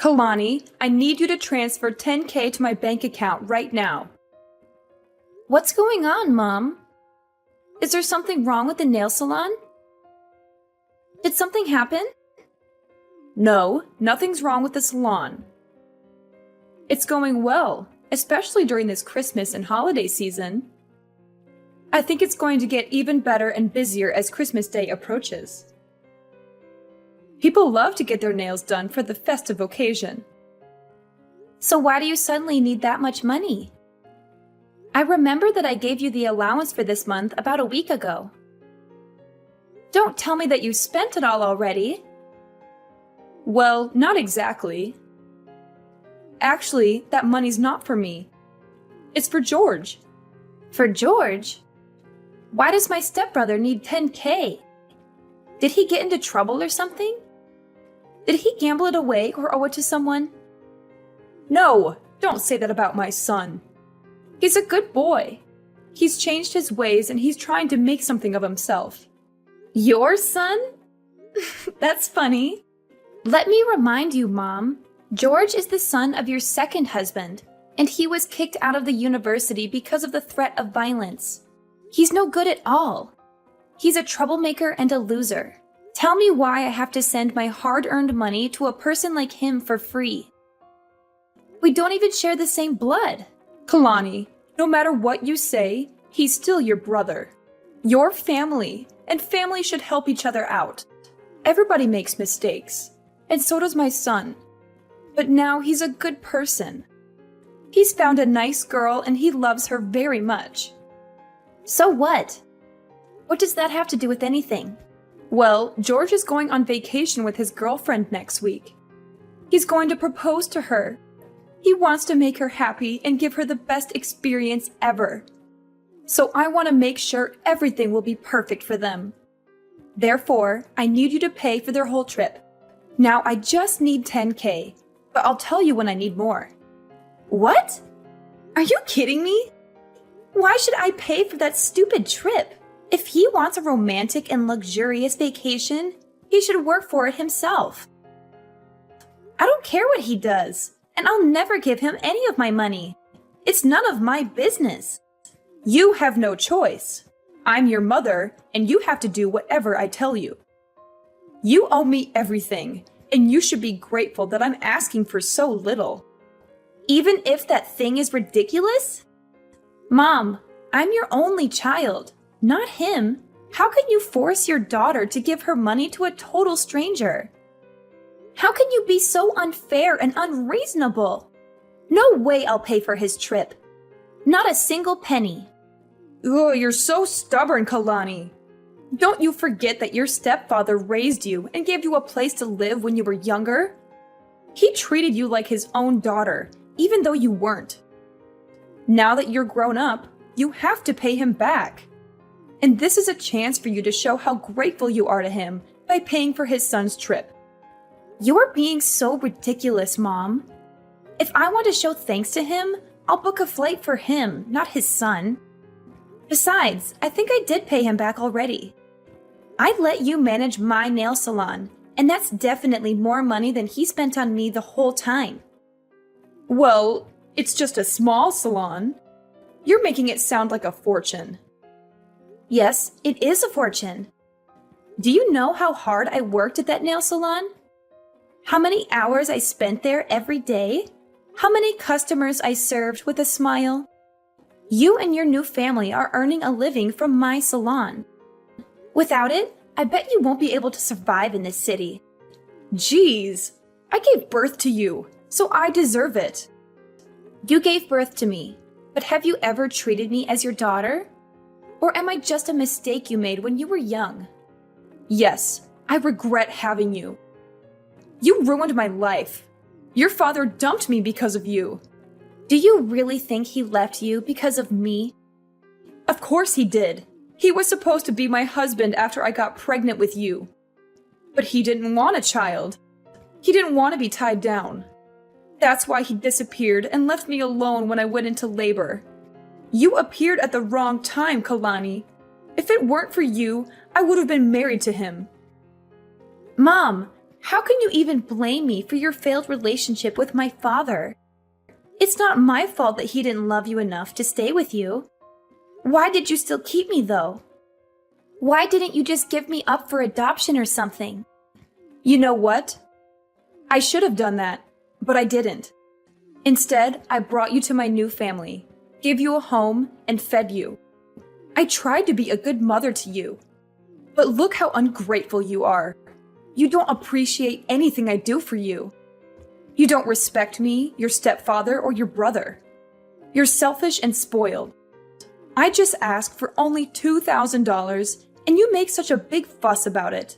Kalani, I need you to transfer $10K to my bank account right now. What's going on, Mom? Is there something wrong with the nail salon? Did something happen? No, nothing's wrong with the salon. It's going well, especially during this Christmas and holiday season. I think it's going to get even better and busier as Christmas Day approaches. People love to get their nails done for the festive occasion. So why do you suddenly need that much money? I remember that I gave you the allowance for this month about a week ago. Don't tell me that you spent it all already. Well, not exactly. Actually, that money's not for me. It's for George. For George? Why does my stepbrother need $10K? Did he get into trouble or something? Did he gamble it away or owe it to someone? No, don't say that about my son. He's a good boy. He's changed his ways and he's trying to make something of himself. Your son? That's funny. Let me remind you, Mom. George is the son of your second husband, and he was kicked out of the university because of the threat of violence. He's no good at all. He's a troublemaker and a loser. Tell me why I have to send my hard-earned money to a person like him for free. We don't even share the same blood. Kalani, no matter what you say, he's still your brother. Your family, and family should help each other out. Everybody makes mistakes, and so does my son. But now he's a good person. He's found a nice girl and he loves her very much. So what? What does that have to do with anything? Well, George is going on vacation with his girlfriend next week. He's going to propose to her. He wants to make her happy and give her the best experience ever. So I want to make sure everything will be perfect for them. Therefore, I need you to pay for their whole trip. Now I just need $10K, but I'll tell you when I need more. What? Are you kidding me? Why should I pay for that stupid trip? If he wants a romantic and luxurious vacation, he should work for it himself. I don't care what he does, and I'll never give him any of my money. It's none of my business. You have no choice. I'm your mother, and you have to do whatever I tell you. You owe me everything, and you should be grateful that I'm asking for so little. Even if that thing is ridiculous? Mom, I'm your only child, not him. How can you force your daughter to give her money to a total stranger? How can you be so unfair and unreasonable? No way I'll pay for his trip. Not a single penny. Oh, you're so stubborn, Kalani. Don't you forget that your stepfather raised you and gave you a place to live when you were younger? He treated you like his own daughter, even though you weren't. Now that you're grown up, you have to pay him back. And this is a chance for you to show how grateful you are to him by paying for his son's trip. You're being so ridiculous, Mom. If I want to show thanks to him, I'll book a flight for him, not his son. Besides, I think I did pay him back already. I let you manage my nail salon, and that's definitely more money than he spent on me the whole time. Well, it's just a small salon. You're making it sound like a fortune. Yes, it is a fortune. Do you know how hard I worked at that nail salon? How many hours I spent there every day? How many customers I served with a smile? You and your new family are earning a living from my salon. Without it, I bet you won't be able to survive in this city. Jeez, I gave birth to you, so I deserve it. You gave birth to me, but have you ever treated me as your daughter? Or am I just a mistake you made when you were young? Yes, I regret having you. You ruined my life. Your father dumped me because of you. Do you really think he left you because of me? Of course he did. He was supposed to be my husband after I got pregnant with you. But he didn't want a child. He didn't want to be tied down. That's why he disappeared and left me alone when I went into labor. You appeared at the wrong time, Kalani. If it weren't for you, I would have been married to him. Mom, How can you even blame me for your failed relationship with my father? It's not my fault that he didn't love you enough to stay with you. Why did you still keep me, though? Why didn't you just give me up for adoption or something? You know what? I should have done that, but I didn't. Instead, I brought you to my new family, gave you a home, and fed you. I tried to be a good mother to you. But look how ungrateful you are. You don't appreciate anything I do for you. You don't respect me, your stepfather, or your brother. You're selfish and spoiled. I just asked for only $2,000, and you make such a big fuss about it.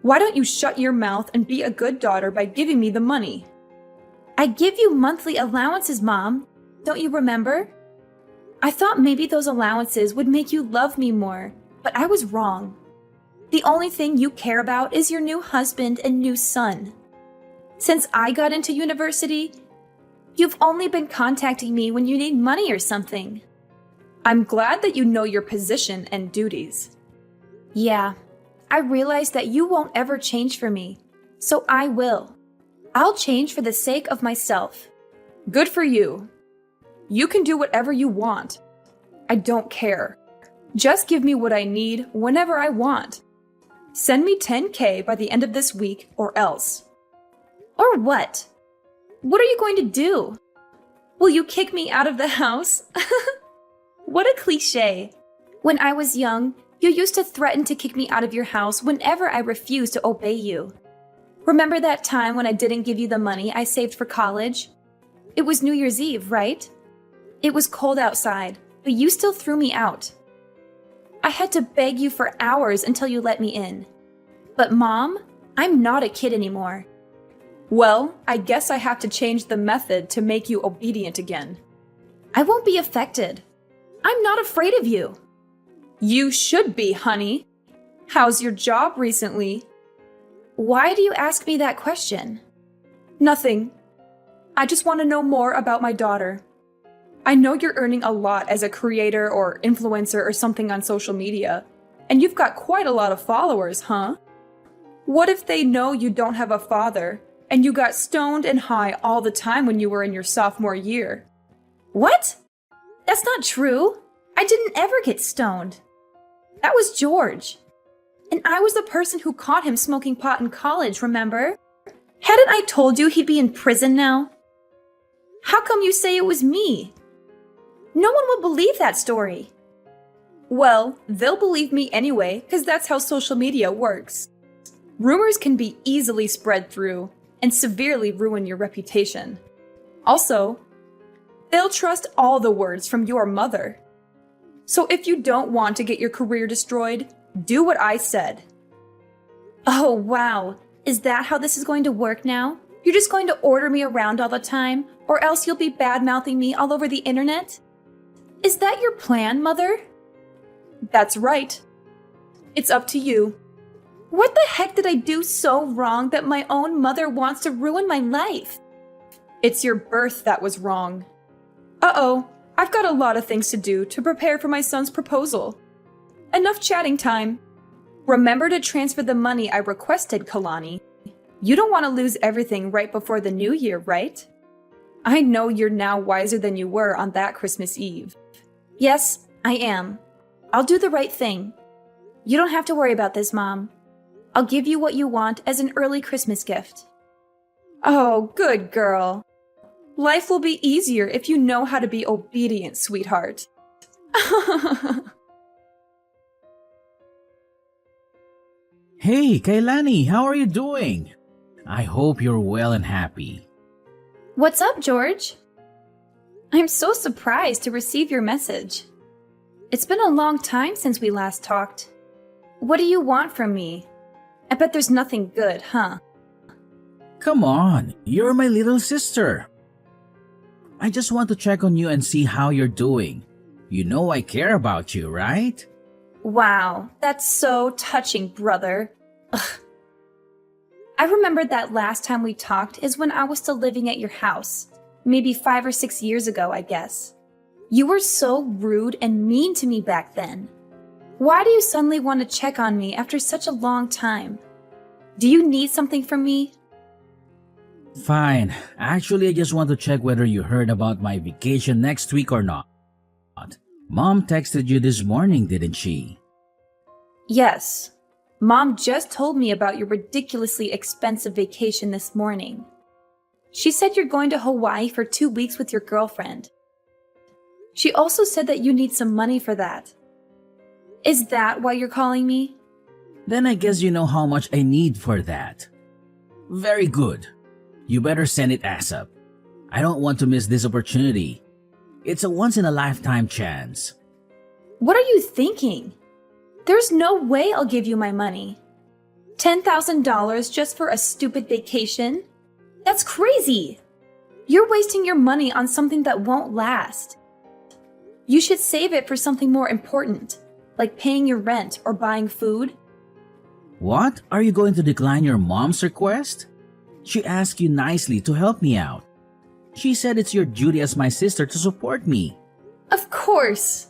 Why don't you shut your mouth and be a good daughter by giving me the money? I give you monthly allowances, Mom. Don't you remember? I thought maybe those allowances would make you love me more, but I was wrong. The only thing you care about is your new husband and new son. Since I got into university, you've only been contacting me when you need money or something. I'm glad that you know your position and duties. Yeah, I realize that you won't ever change for me, so I will. I'll change for the sake of myself. Good for you. You can do whatever you want. I don't care. Just give me what I need whenever I want. Send me $10,000 by the end of this week or else. Or what? What are you going to do? Will you kick me out of the house? What a cliche. When I was young, you used to threaten to kick me out of your house whenever I refused to obey you. Remember that time when I didn't give you the money I saved for college? It was New Year's Eve, right? It was cold outside, but you still threw me out. I had to beg you for hours until you let me in. But Mom, I'm not a kid anymore. Well, I guess I have to change the method to make you obedient again. I won't be affected. I'm not afraid of you. You should be, honey. How's your job recently? Why do you ask me that question? Nothing. I just want to know more about my daughter. I know you're earning a lot as a creator or influencer or something on social media, and you've got quite a lot of followers, huh? What if they know you don't have a father, and you got stoned and high all the time when you were in your sophomore year? What? That's not true. I didn't ever get stoned. That was George. And I was the person who caught him smoking pot in college, remember? Hadn't I told you he'd be in prison now? How come you say it was me? No one will believe that story. Well, they'll believe me anyway, because that's how social media works. Rumors can be easily spread through and severely ruin your reputation. Also, they'll trust all the words from your mother. So if you don't want to get your career destroyed, do what I said. Oh, wow. Is that how this is going to work now? You're just going to order me around all the time, or else you'll be bad-mouthing me all over the internet? Is that your plan, Mother? That's right. It's up to you. What the heck did I do so wrong that my own mother wants to ruin my life? It's your birth that was wrong. Uh-oh, I've got a lot of things to do to prepare for my son's proposal. Enough chatting time. Remember to transfer the money I requested, Kalani. You don't want to lose everything right before the new year, right? I know you're now wiser than you were on that Christmas Eve. Yes, I am. I'll do the right thing. You don't have to worry about this, Mom. I'll give you what you want as an early Christmas gift. Oh, good girl. Life will be easier if you know how to be obedient, sweetheart. Hey, Kailani, how are you doing? I hope you're well and happy. What's up, George? I'm so surprised to receive your message. It's been a long time since we last talked. What do you want from me? I bet there's nothing good, huh? Come on, you're my little sister. I just want to check on you and see how you're doing. You know I care about you, right? Wow, that's so touching, brother. Ugh. I remembered that last time we talked is when I was still living at your house. Maybe 5 or 6 years ago, I guess. You were so rude and mean to me back then. Why do you suddenly want to check on me after such a long time? Do you need something from me? Fine. Actually, I just want to check whether you heard about my vacation next week or not. Mom texted you this morning, didn't she? Yes. Mom just told me about your ridiculously expensive vacation this morning. She said you're going to Hawaii for 2 weeks with your girlfriend. She also said that you need some money for that. Is that why you're calling me? Then I guess you know how much I need for that. Very good. You better send it ASAP. I don't want to miss this opportunity. It's a once-in-a-lifetime chance. What are you thinking? There's no way I'll give you my money. $10,000 just for a stupid vacation? That's crazy! You're wasting your money on something that won't last. You should save it for something more important, like paying your rent or buying food. What? Are you going to decline your mom's request? She asked you nicely to help me out. She said it's your duty as my sister to support me. Of course!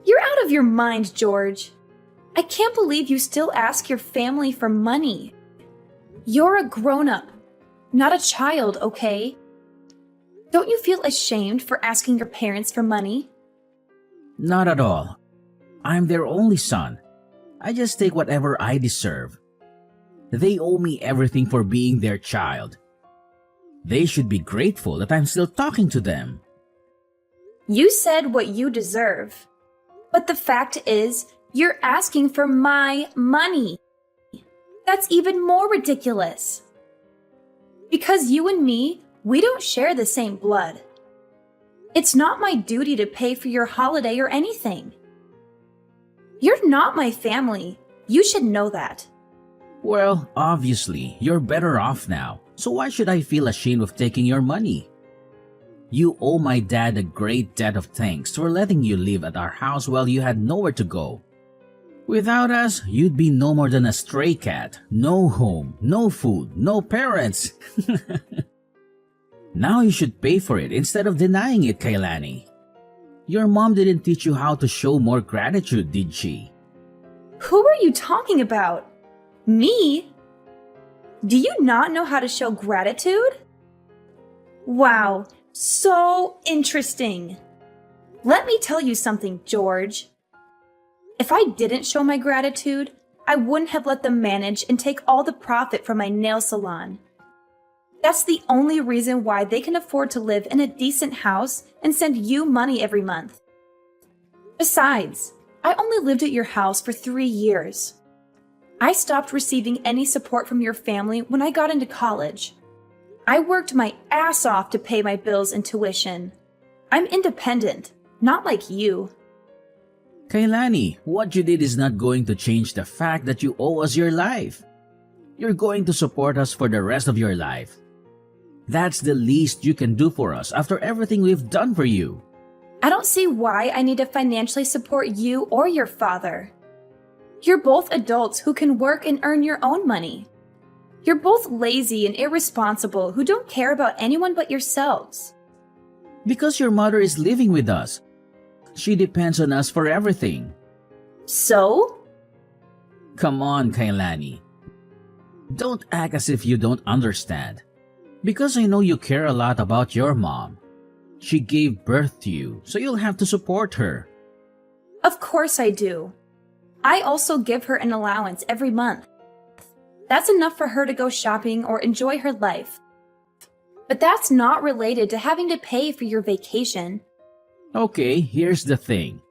You're out of your mind, George. I can't believe you still ask your family for money. You're a grown-up, not a child, okay? Don't you feel ashamed for asking your parents for money? Not at all. I'm their only son. I just take whatever I deserve. They owe me everything for being their child. They should be grateful that I'm still talking to them. You said what you deserve. But the fact is, you're asking for my money. That's even more ridiculous. Because you and me, we don't share the same blood. It's not my duty to pay for your holiday or anything. You're not my family. You should know that. Well, obviously, you're better off now, so why should I feel ashamed of taking your money? You owe my dad a great debt of thanks for letting you live at our house while you had nowhere to go. Without us, you'd be no more than a stray cat, no home, no food, no parents. Now you should pay for it instead of denying it, Kailani. Your mom didn't teach you how to show more gratitude, did she? Who are you talking about? Me? Do you not know how to show gratitude? Wow, so interesting. Let me tell you something, George. If I didn't show my gratitude, I wouldn't have let them manage and take all the profit from my nail salon. That's the only reason why they can afford to live in a decent house and send you money every month. Besides, I only lived at your house for 3 years. I stopped receiving any support from your family when I got into college. I worked my ass off to pay my bills and tuition. I'm independent, not like you. Kailani, what you did is not going to change the fact that you owe us your life. You're going to support us for the rest of your life. That's the least you can do for us after everything we've done for you. I don't see why I need to financially support you or your father. You're both adults who can work and earn your own money. You're both lazy and irresponsible who don't care about anyone but yourselves. Because your mother is living with us. She depends on us for everything. So? Come on, Kailani. Don't act as if you don't understand. Because I know you care a lot about your mom. She gave birth to you, so you'll have to support her. Of course I do. I also give her an allowance every month. That's enough for her to go shopping or enjoy her life. But that's not related to having to pay for your vacation. Okay, here's the thing.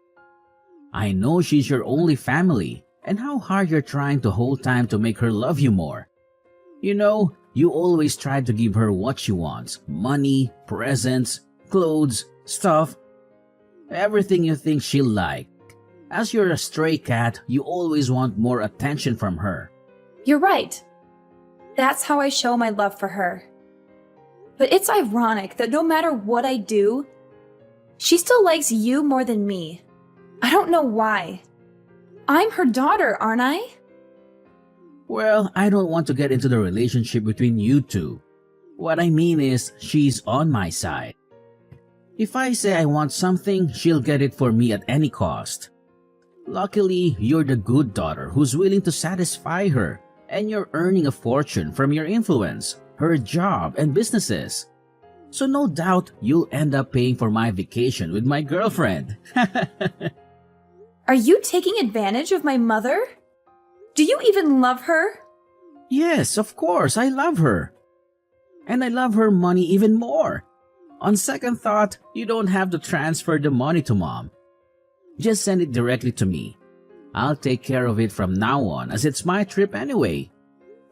I know she's your only family, and how hard you're trying to hold time to make her love you more. You know, you always try to give her what she wants. Money, presents, clothes, stuff. Everything you think she'll like. As you're a stray cat, you always want more attention from her. You're right. That's how I show my love for her. But it's ironic that no matter what I do, she still likes you more than me. I don't know why. I'm her daughter, aren't I? Well, I don't want to get into the relationship between you two. What I mean is, she's on my side. If I say I want something, she'll get it for me at any cost. Luckily, you're the good daughter who's willing to satisfy her And you're earning a fortune from your influence, her job, and businesses. So no doubt you'll end up paying for my vacation with my girlfriend. Are you taking advantage of my mother? Do you even love her? Yes, of course, I love her. And I love her money even more. On second thought, you don't have to transfer the money to mom. Just send it directly to me. I'll take care of it from now on as it's my trip anyway.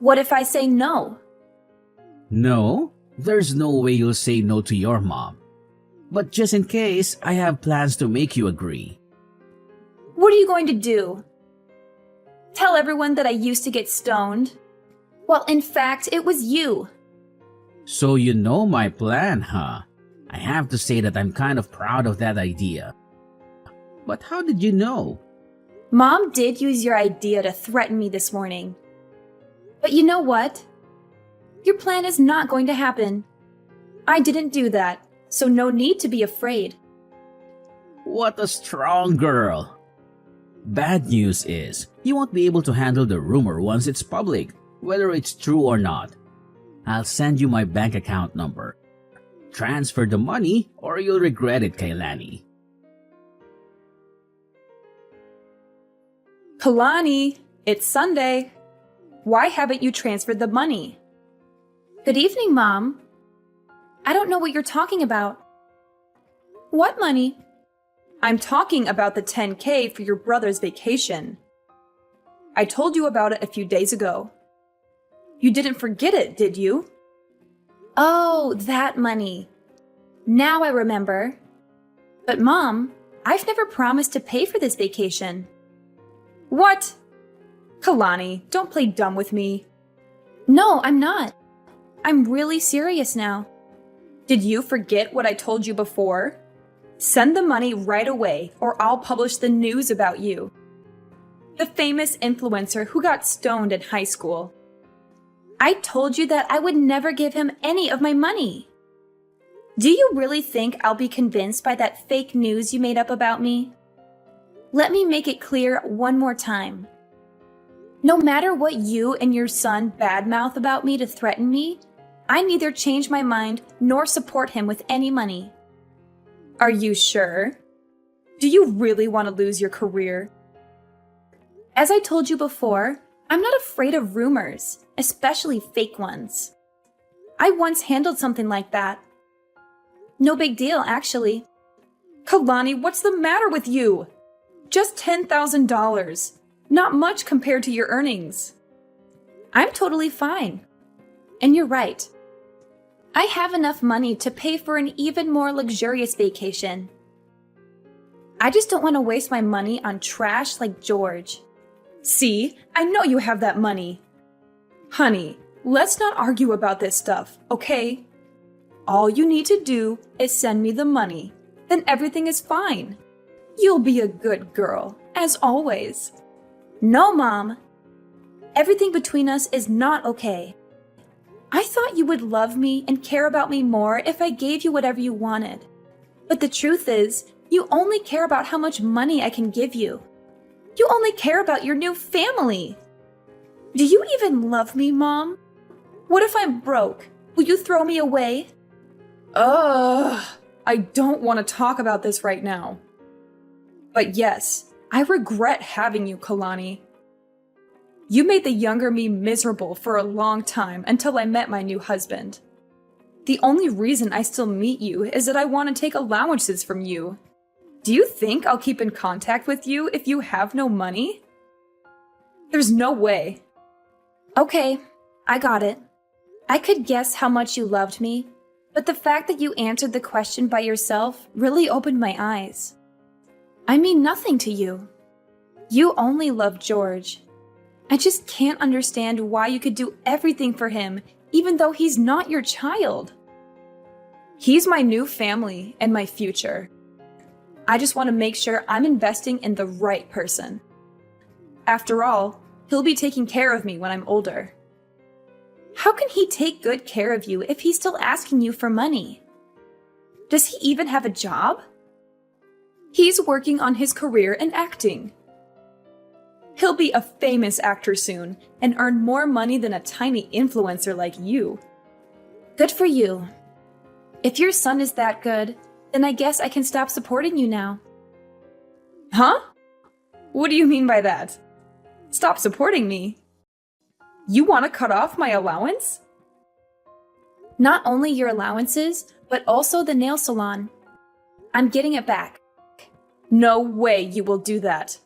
What if I say no? No, there's no way you'll say no to your mom. But just in case, I have plans to make you agree. What are you going to do? Tell everyone that I used to get stoned? Well, in fact, it was you. So you know my plan, huh? I have to say that I'm kind of proud of that idea. But how did you know? Mom did use your idea to threaten me this morning. But you know what? Your plan is not going to happen. I didn't do that, so no need to be afraid. What a strong girl! Bad news is, you won't be able to handle the rumor once it's public, whether it's true or not. I'll send you my bank account number. Transfer the money or you'll regret it, Kailani. Kalani, it's Sunday. Why haven't you transferred the money? Good evening, Mom. I don't know what you're talking about. What money? I'm talking about the 10K for your brother's vacation. I told you about it a few days ago. You didn't forget it, did you? Oh, that money. Now I remember. But Mom, I've never promised to pay for this vacation. What? Kalani, don't play dumb with me. No, I'm not. I'm really serious now. Did you forget what I told you before? Send the money right away or I'll publish the news about you. The famous influencer who got stoned in high school. I told you that I would never give him any of my money. Do you really think I'll be convinced by that fake news you made up about me? Let me make it clear one more time. No matter what you and your son badmouth about me to threaten me, I neither change my mind nor support him with any money. Are you sure? Do you really want to lose your career? As I told you before, I'm not afraid of rumors, especially fake ones. I once handled something like that. No big deal, actually. Kalani, what's the matter with you? Just $10,000. Not much compared to your earnings. I'm totally fine. And you're right. I have enough money to pay for an even more luxurious vacation. I just don't want to waste my money on trash like George. See, I know you have that money. Honey, let's not argue about this stuff, okay? All you need to do is send me the money. Then everything is fine. You'll be a good girl, as always. No, Mom. Everything between us is not okay. I thought you would love me and care about me more if I gave you whatever you wanted. But the truth is, you only care about how much money I can give you. You only care about your new family. Do you even love me, Mom? What if I'm broke? Will you throw me away? I don't want to talk about this right now. But yes, I regret having you, Kalani. You made the younger me miserable for a long time until I met my new husband. The only reason I still meet you is that I want to take allowances from you. Do you think I'll keep in contact with you if you have no money? There's no way. Okay, I got it. I could guess how much you loved me, but the fact that you answered the question by yourself really opened my eyes. I mean nothing to you. You only love George. I just can't understand why you could do everything for him, even though he's not your child. He's my new family and my future. I just want to make sure I'm investing in the right person. After all, he'll be taking care of me when I'm older. How can he take good care of you if he's still asking you for money? Does he even have a job? He's working on his career in acting. He'll be a famous actor soon and earn more money than a tiny influencer like you. Good for you. If your son is that good, then I guess I can stop supporting you now. Huh? What do you mean by that? Stop supporting me. You want to cut off my allowance? Not only your allowances, but also the nail salon. I'm getting it back. No way you will do that.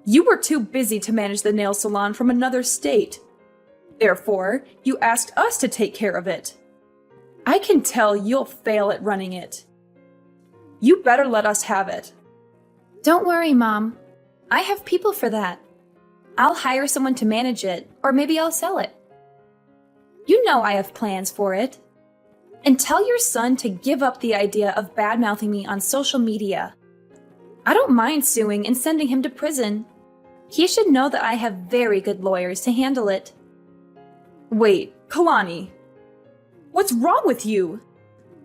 You were too busy to manage the nail salon from another state. Therefore, you asked us to take care of it. I can tell you'll fail at running it. You better let us have it. Don't worry, Mom. I have people for that. I'll hire someone to manage it, or maybe I'll sell it. You know I have plans for it. And tell your son to give up the idea of bad-mouthing me on social media. I don't mind suing and sending him to prison. He should know that I have very good lawyers to handle it. Wait, Kalani. What's wrong with you?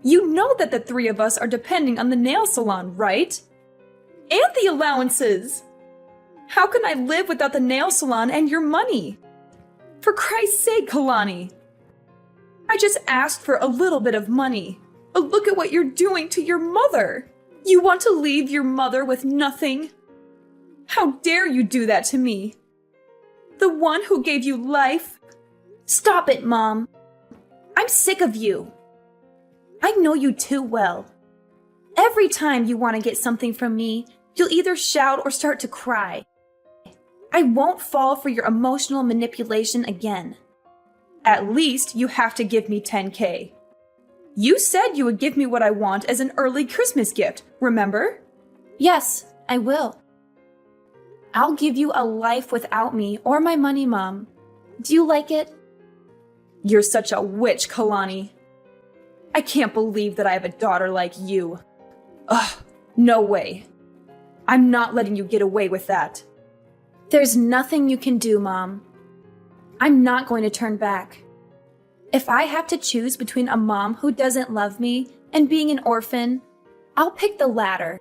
You know that the three of us are depending on the nail salon, right? And the allowances. How can I live without the nail salon and your money? For Christ's sake, Kalani. I just asked for a little bit of money. But look at what you're doing to your mother. You want to leave your mother with nothing? How dare you do that to me? The one who gave you life? Stop it, Mom. I'm sick of you. I know you too well. Every time you want to get something from me, you'll either shout or start to cry. I won't fall for your emotional manipulation again. At least you have to give me 10K. You said you would give me what I want as an early Christmas gift, remember? Yes, I will. I'll give you a life without me or my money, Mom. Do you like it? You're such a witch, Kalani. I can't believe that I have a daughter like you. Ugh, no way. I'm not letting you get away with that. There's nothing you can do, Mom. I'm not going to turn back. If I have to choose between a mom who doesn't love me and being an orphan, I'll pick the latter.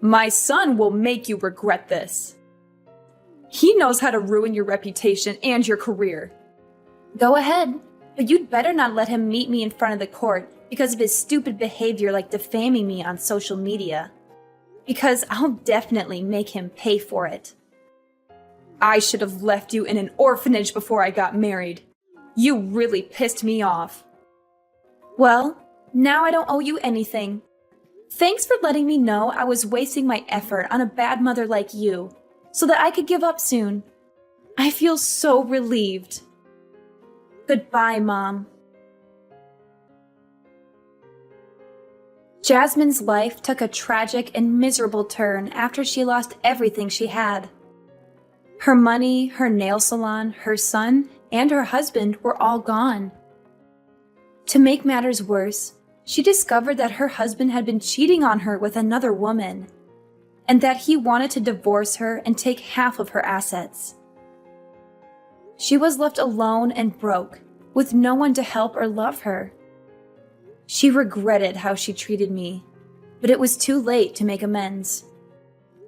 My son will make you regret this. He knows how to ruin your reputation and your career. Go ahead, but you'd better not let him meet me in front of the court because of his stupid behavior like defaming me on social media. Because I'll definitely make him pay for it. I should have left you in an orphanage before I got married. You really pissed me off. Well, now I don't owe you anything. Thanks for letting me know I was wasting my effort on a bad mother like you, so that I could give up soon. I feel so relieved. Goodbye, Mom. Jasmine's life took a tragic and miserable turn after she lost everything she had. Her money, her nail salon, her son, and her husband were all gone. To make matters worse, she discovered that her husband had been cheating on her with another woman, and that he wanted to divorce her and take half of her assets. She was left alone and broke, with no one to help or love her. She regretted how she treated me, but it was too late to make amends.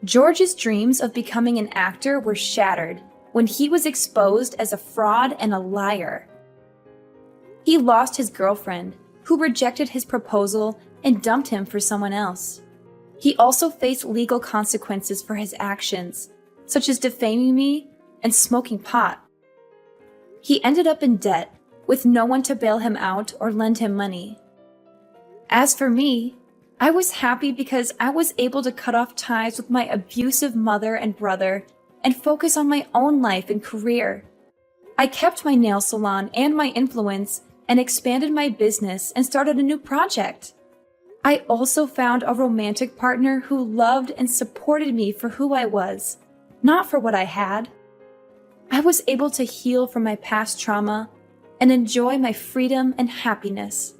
George's dreams of becoming an actor were shattered when he was exposed as a fraud and a liar. He lost his girlfriend, who rejected his proposal and dumped him for someone else. He also faced legal consequences for his actions, such as defaming me and smoking pot. He ended up in debt, with no one to bail him out or lend him money. As for me, I was happy because I was able to cut off ties with my abusive mother and brother and focus on my own life and career. I kept my nail salon and my influence and expanded my business and started a new project. I also found a romantic partner who loved and supported me for who I was, not for what I had. I was able to heal from my past trauma and enjoy my freedom and happiness.